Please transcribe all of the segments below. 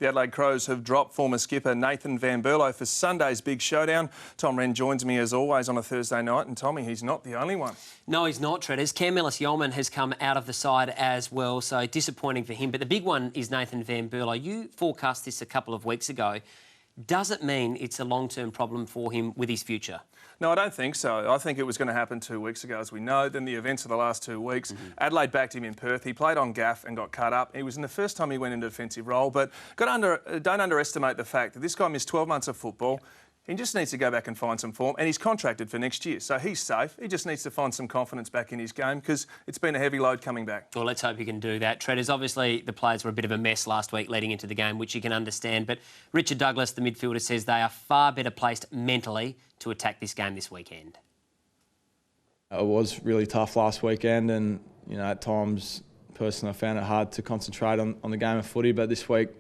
The Adelaide Crows have dropped former skipper Nathan Van Berlo for Sunday's big showdown. Tom Rehn joins me as always on a Thursday night, and Tommy, he's not the only one. No, he's not, Tredders. Cam Yeoman has come out of the side as well, so disappointing for him. But the big one is Nathan Van Berlo. You forecast this a couple of weeks ago. Does it mean it's a long-term problem for him with his future? No, I don't think so. I think it was going to happen 2 weeks ago, as we know. Then the events of the last 2 weeks. Adelaide backed him in Perth. He played on gaff and got cut up. It was in the first time he went into a defensive role. But don't underestimate the fact that this guy missed 12 months of football. He just needs to go back and find some form, and he's contracted for next year, so he's safe. He just needs to find some confidence back in his game because it's been a heavy load coming back. Well, let's hope he can do that. Tredders, obviously the players were a bit of a mess last week leading into the game, which you can understand, but Richard Douglas, the midfielder, says they are far better placed mentally to attack this game this weekend. It was really tough last weekend, and at times, personally, I found it hard to concentrate on the game of footy, but this week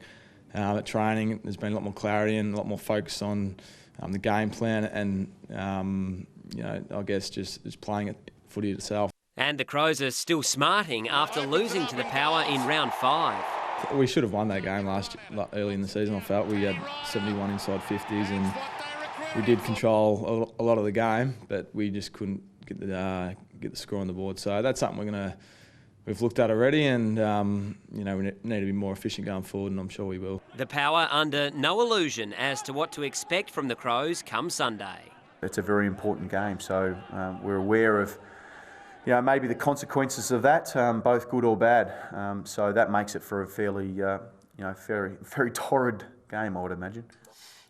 at training, there's been a lot more clarity and a lot more focus on the game plan and, I guess just playing footy itself. And the Crows are still smarting after losing to the Power in round 5. We should have won that game early in the season, I felt. We had 71 inside 50s and we did control a lot of the game, but we just couldn't get the score on the board. So that's something we've looked at already, and we need to be more efficient going forward, and I'm sure we will. The Power under no illusion as to what to expect from the Crows come Sunday. It's a very important game, so we're aware of maybe the consequences of that, both good or bad. So that makes it for a fairly very torrid game, I would imagine.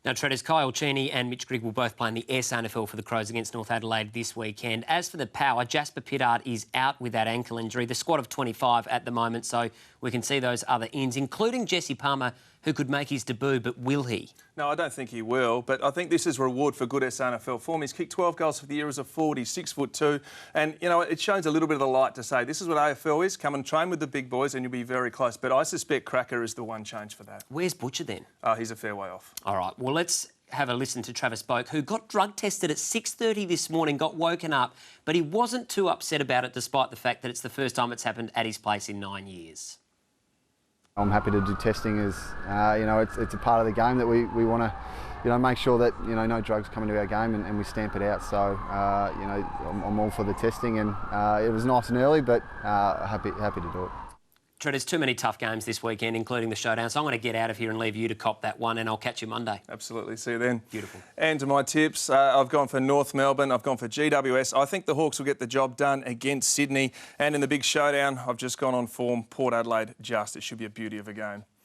Now, Tredders, Kyle Cheney and Mitch Grigg will both play in the SANFL for the Crows against North Adelaide this weekend. As for the Power, Jasper Pittard is out with that ankle injury. The squad of 25 at the moment, so we can see those other ins, including Jesse Palmer, who could make his debut, but will he? No, I don't think he will, but I think this is reward for good SANFL form. He's kicked 12 goals for the year as a forward. He's 6'2", and, it shows a little bit of the light to say this is what AFL is. Come and train with the big boys and you'll be very close. But I suspect Cracker is the one change for that. Where's Butcher then? He's a fair way off. All right, well, let's have a listen to Travis Boak, who got drug tested at 6:30 this morning, got woken up, but he wasn't too upset about it despite the fact that it's the first time it's happened at his place in 9 years. I'm happy to do testing as, it's a part of the game that we want to, make sure that, no drugs come into our game and we stamp it out. So, I'm all for the testing, and it was nice and early, but happy to do it. Tredders, too many tough games this weekend, including the showdown, so I'm going to get out of here and leave you to cop that one, and I'll catch you Monday. Absolutely. See you then. Beautiful. And to my tips, I've gone for North Melbourne, I've gone for GWS. I think the Hawks will get the job done against Sydney. And in the big showdown, I've just gone on form, Port Adelaide just. It should be a beauty of a game.